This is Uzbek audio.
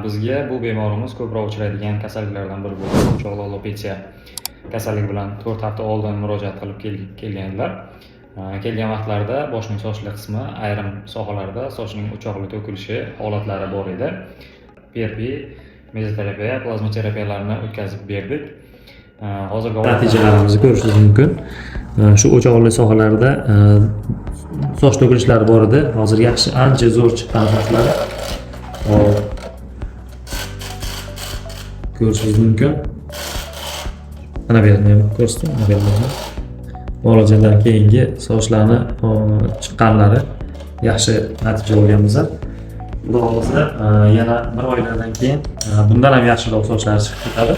bizga bu bemorimiz ko'proq uchraydigan kasalliklardan biri bo'lgan o'choqli alopetsiya kasalligi bilan 4 hafta oldin murojaat qilib kelganlar. Kelgan vaqtlarda boshning sochli qismi ayrim sohalarda sochning o'choqli to'kilishi holatlari bor edi. PRP, mezoterapiya, plazma terapiyalarini o'tkazib berdik. Hozirgi natijalarimizni ko'rishingiz mumkin. Shu o'choqli sohalarda soch to'kilishlari bor edi. Hozir yaxshi, ancha zo'r chiqqan sochlari. Ko'rishingiz mumkin. Mana bu yerni ko'rsating, mana bu yerni. Muolajadan keyingi sochlarni chiqqanlari yaxshi natija olganmiz. Xudo xolasa yana bir oylardan keyin bundan ham yaxshiroq sochlar chiqib ketadi.